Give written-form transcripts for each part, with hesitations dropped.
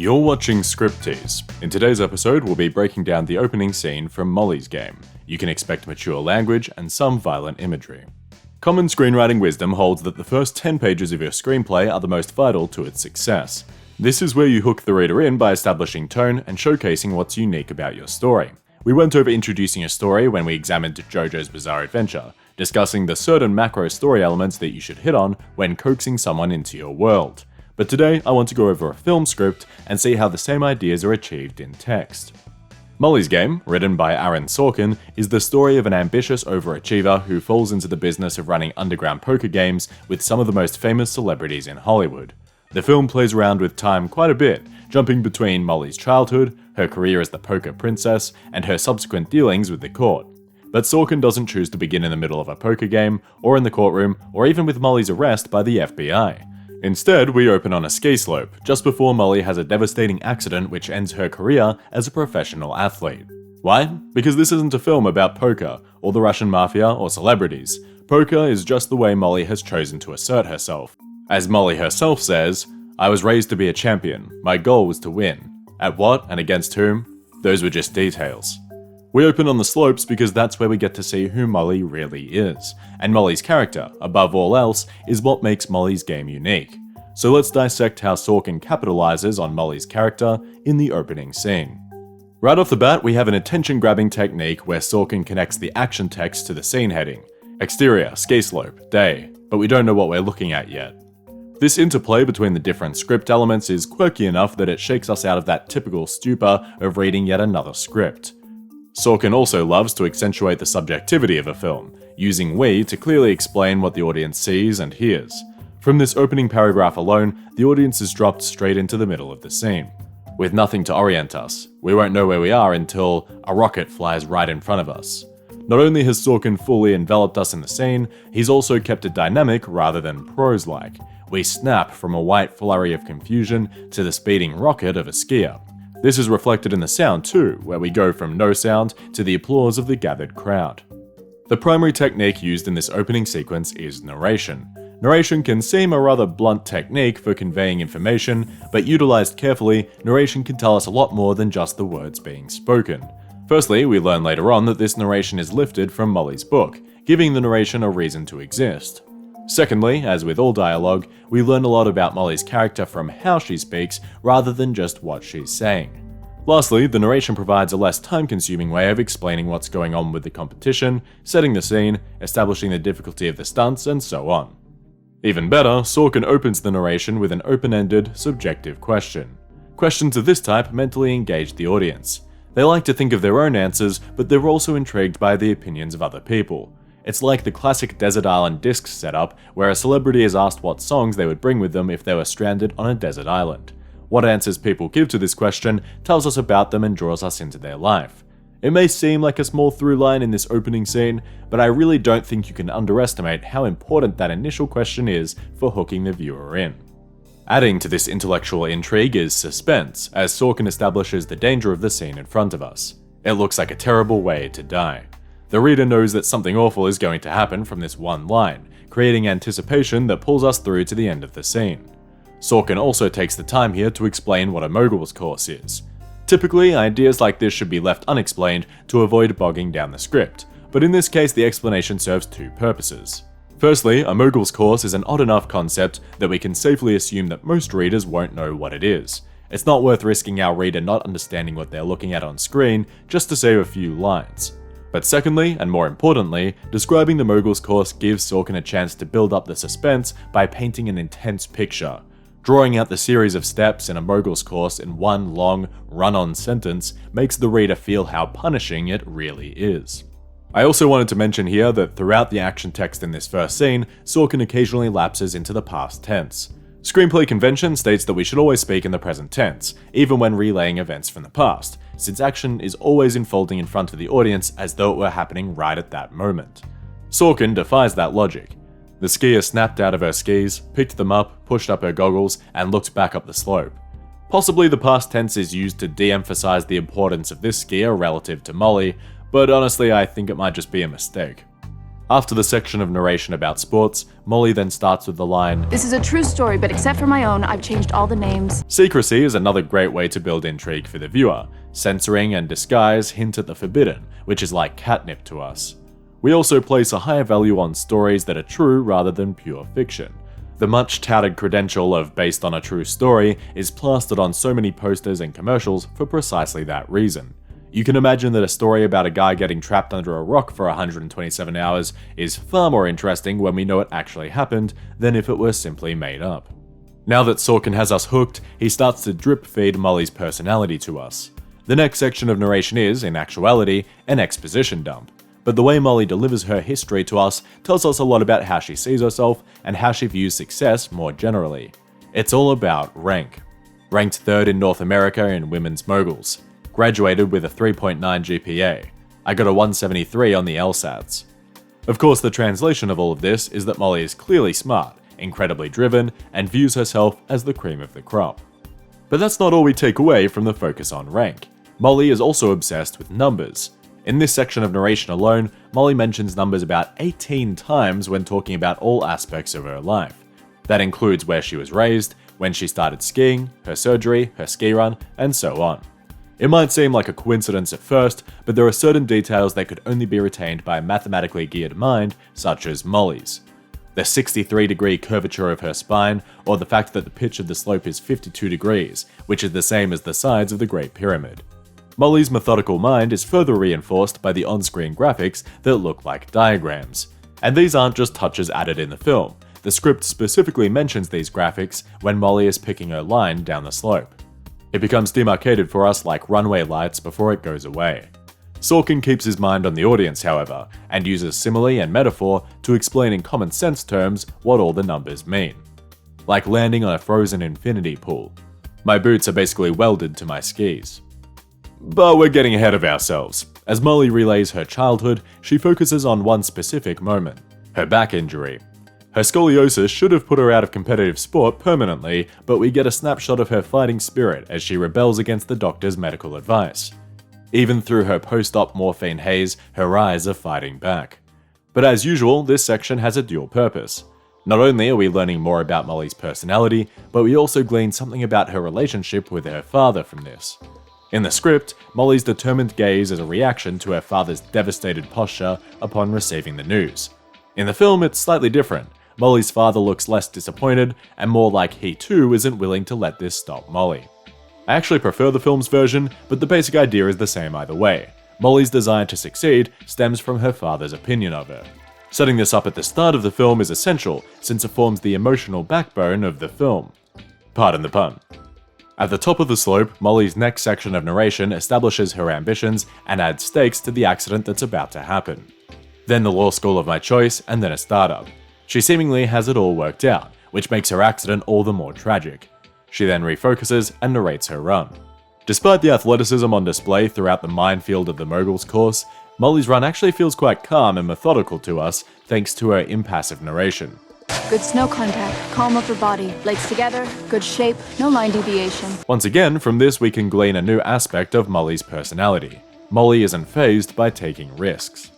You're watching Scriptease. In today's episode, we'll be breaking down the opening scene from Molly's Game. You can expect mature language and some violent imagery. Common screenwriting wisdom holds that the first 10 pages of your screenplay are the most vital to its success. This is where you hook the reader in by establishing tone and showcasing what's unique about your story. We went over introducing a story when we examined JoJo's Bizarre Adventure, discussing the certain macro story elements that you should hit on when coaxing someone into your world. But today, I want to go over a film script and see how the same ideas are achieved in text. Molly's Game, written by Aaron Sorkin, is the story of an ambitious overachiever who falls into the business of running underground poker games with some of the most famous celebrities in Hollywood. The film plays around with time quite a bit, jumping between Molly's childhood, her career as the poker princess, and her subsequent dealings with the court. But Sorkin doesn't choose to begin in the middle of a poker game, or in the courtroom, or even with Molly's arrest by the FBI. Instead, we open on a ski slope, just before Molly has a devastating accident which ends her career as a professional athlete. Why? Because this isn't a film about poker, or the Russian mafia, or celebrities. Poker is just the way Molly has chosen to assert herself. As Molly herself says, "I was raised to be a champion. My goal was to win. At what and against whom? Those were just details." We open on the slopes because that's where we get to see who Molly really is, and Molly's character, above all else, is what makes Molly's Game unique. So let's dissect how Sorkin capitalizes on Molly's character in the opening scene. Right off the bat, we have an attention-grabbing technique where Sorkin connects the action text to the scene heading. Exterior, ski slope, day, but we don't know what we're looking at yet. This interplay between the different script elements is quirky enough that it shakes us out of that typical stupor of reading yet another script. Sorkin also loves to accentuate the subjectivity of a film, using we to clearly explain what the audience sees and hears. From this opening paragraph alone, the audience is dropped straight into the middle of the scene. With nothing to orient us, we won't know where we are until a rocket flies right in front of us. Not only has Sorkin fully enveloped us in the scene, he's also kept it dynamic rather than prose-like. We snap from a white flurry of confusion to the speeding rocket of a skier. This is reflected in the sound too, where we go from no sound to the applause of the gathered crowd. The primary technique used in this opening sequence is narration. Narration can seem a rather blunt technique for conveying information, but utilized carefully, narration can tell us a lot more than just the words being spoken. Firstly, we learn later on that this narration is lifted from Molly's book, giving the narration a reason to exist. Secondly, as with all dialogue, we learn a lot about Molly's character from how she speaks rather than just what she's saying. Lastly, the narration provides a less time-consuming way of explaining what's going on with the competition, setting the scene, establishing the difficulty of the stunts, and so on. Even better, Sorkin opens the narration with an open-ended, subjective question. Questions of this type mentally engage the audience. They like to think of their own answers, but they're also intrigued by the opinions of other people. It's like the classic desert island discs setup, where a celebrity is asked what songs they would bring with them if they were stranded on a desert island. What answers people give to this question tells us about them and draws us into their life. It may seem like a small through line in this opening scene, but I really don't think you can underestimate how important that initial question is for hooking the viewer in. Adding to this intellectual intrigue is suspense, as Sorkin establishes the danger of the scene in front of us. It looks like a terrible way to die. The reader knows that something awful is going to happen from this one line, creating anticipation that pulls us through to the end of the scene. Sorkin also takes the time here to explain what a mogul's course is. Typically, ideas like this should be left unexplained to avoid bogging down the script, but in this case the explanation serves two purposes. Firstly, a mogul's course is an odd enough concept that we can safely assume that most readers won't know what it is. It's not worth risking our reader not understanding what they're looking at on screen just to save a few lines. But secondly, and more importantly, describing the mogul's course gives Sorkin a chance to build up the suspense by painting an intense picture. Drawing out the series of steps in a mogul's course in one long, run-on sentence makes the reader feel how punishing it really is. I also wanted to mention here that throughout the action text in this first scene, Sorkin occasionally lapses into the past tense. Screenplay convention states that we should always speak in the present tense, even when relaying events from the past, since action is always unfolding in front of the audience as though it were happening right at that moment. Sorkin defies that logic. The skier snapped out of her skis, picked them up, pushed up her goggles, and looked back up the slope. Possibly the past tense is used to de-emphasize the importance of this skier relative to Molly, but honestly I think it might just be a mistake. After the section of narration about sports, Molly then starts with the line, "This is a true story, but except for my own, I've changed all the names." Secrecy is another great way to build intrigue for the viewer. Censoring and disguise hint at the forbidden, which is like catnip to us. We also place a higher value on stories that are true rather than pure fiction. The much touted credential of based on a true story is plastered on so many posters and commercials for precisely that reason. You can imagine that a story about a guy getting trapped under a rock for 127 hours is far more interesting when we know it actually happened than if it were simply made up. Now that Sorkin has us hooked, he starts to drip feed Molly's personality to us. The next section of narration is, in actuality, an exposition dump. But the way Molly delivers her history to us tells us a lot about how she sees herself and how she views success more generally. It's all about rank. Ranked third in North America in women's moguls. Graduated with a 3.9 GPA. I got a 173 on the LSATs. Of course, the translation of all of this is that Molly is clearly smart, incredibly driven, and views herself as the cream of the crop. But that's not all we take away from the focus on rank. Molly is also obsessed with numbers. In this section of narration alone, Molly mentions numbers about 18 times when talking about all aspects of her life. That includes where she was raised, when she started skiing, her surgery, her ski run, and so on. It might seem like a coincidence at first, but there are certain details that could only be retained by a mathematically geared mind, such as Molly's. The 63-degree curvature of her spine, or the fact that the pitch of the slope is 52 degrees, which is the same as the sides of the Great Pyramid. Molly's methodical mind is further reinforced by the on-screen graphics that look like diagrams. And these aren't just touches added in the film. The script specifically mentions these graphics when Molly is picking her line down the slope. It becomes demarcated for us like runway lights before it goes away. Sorkin keeps his mind on the audience, however, and uses simile and metaphor to explain in common sense terms what all the numbers mean. Like landing on a frozen infinity pool. My boots are basically welded to my skis. But we're getting ahead of ourselves. As Molly relays her childhood, she focuses on one specific moment, her back injury. Her scoliosis should have put her out of competitive sport permanently, but we get a snapshot of her fighting spirit as she rebels against the doctor's medical advice. Even through her post-op morphine haze, her eyes are fighting back. But as usual, this section has a dual purpose. Not only are we learning more about Molly's personality, but we also glean something about her relationship with her father from this. In the script, Molly's determined gaze is a reaction to her father's devastated posture upon receiving the news. In the film, it's slightly different. Molly's father looks less disappointed, and more like he too isn't willing to let this stop Molly. I actually prefer the film's version, but the basic idea is the same either way. Molly's desire to succeed stems from her father's opinion of her. Setting this up at the start of the film is essential, since it forms the emotional backbone of the film. Pardon the pun. At the top of the slope, Molly's next section of narration establishes her ambitions and adds stakes to the accident that's about to happen. Then the law school of my choice, and then a startup. She seemingly has it all worked out, which makes her accident all the more tragic. She then refocuses and narrates her run. Despite the athleticism on display throughout the minefield of the Mogul's course, Molly's run actually feels quite calm and methodical to us thanks to her impassive narration. Good snow contact, calm upper body, legs together, good shape, no line deviation. Once again, from this we can glean a new aspect of Molly's personality. Molly isn't fazed by taking risks.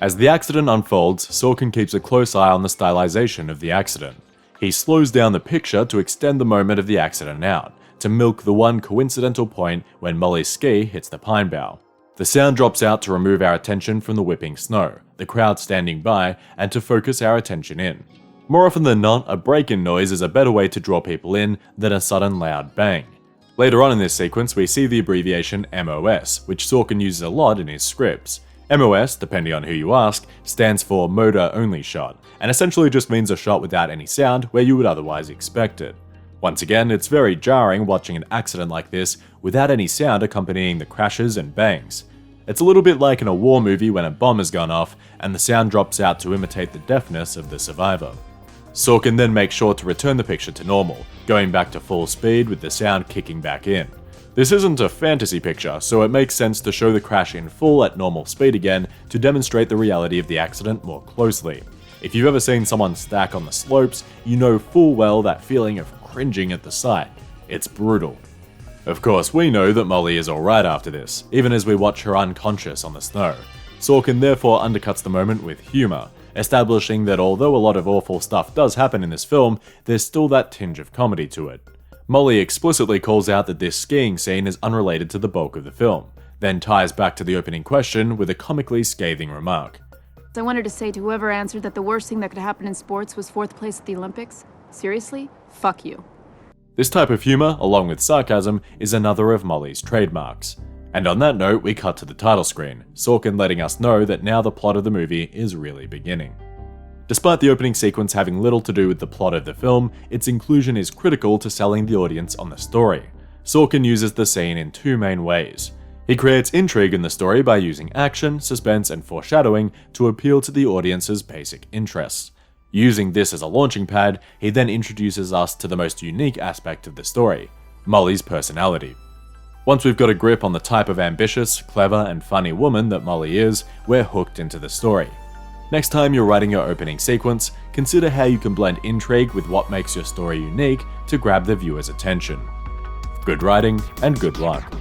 As the accident unfolds, Sorkin keeps a close eye on the stylization of the accident. He slows down the picture to extend the moment of the accident out, to milk the one coincidental point when Molly's ski hits the pine bough. The sound drops out to remove our attention from the whipping snow, the crowd standing by, and to focus our attention in. More often than not, a break-in noise is a better way to draw people in than a sudden loud bang. Later on in this sequence, we see the abbreviation MOS, which Sorkin uses a lot in his scripts. MOS, depending on who you ask, stands for motor only shot, and essentially just means a shot without any sound where you would otherwise expect it. Once again, it's very jarring watching an accident like this without any sound accompanying the crashes and bangs. It's a little bit like in a war movie when a bomb has gone off and the sound drops out to imitate the deafness of the survivor. Sorkin then makes sure to return the picture to normal, going back to full speed with the sound kicking back in. This isn't a fantasy picture, so it makes sense to show the crash in full at normal speed again to demonstrate the reality of the accident more closely. If you've ever seen someone stack on the slopes, you know full well that feeling of cringing at the sight. It's brutal. Of course, we know that Molly is alright after this, even as we watch her unconscious on the snow. Sorkin therefore undercuts the moment with humour, establishing that although a lot of awful stuff does happen in this film, there's still that tinge of comedy to it. Molly explicitly calls out that this skiing scene is unrelated to the bulk of the film, then ties back to the opening question with a comically scathing remark. I wanted to say to whoever answered that the worst thing that could happen in sports was 4th place at the Olympics. Seriously? Fuck you. This type of humor, along with sarcasm, is another of Molly's trademarks. And on that note, we cut to the title screen, Sorkin letting us know that now the plot of the movie is really beginning. Despite the opening sequence having little to do with the plot of the film, its inclusion is critical to selling the audience on the story. Sorkin uses the scene in 2 main ways. He creates intrigue in the story by using action, suspense, and foreshadowing to appeal to the audience's basic interests. Using this as a launching pad, he then introduces us to the most unique aspect of the story, Molly's personality. Once we've got a grip on the type of ambitious, clever, and funny woman that Molly is, we're hooked into the story. Next time you're writing your opening sequence, consider how you can blend intrigue with what makes your story unique to grab the viewer's attention. Good writing and good luck.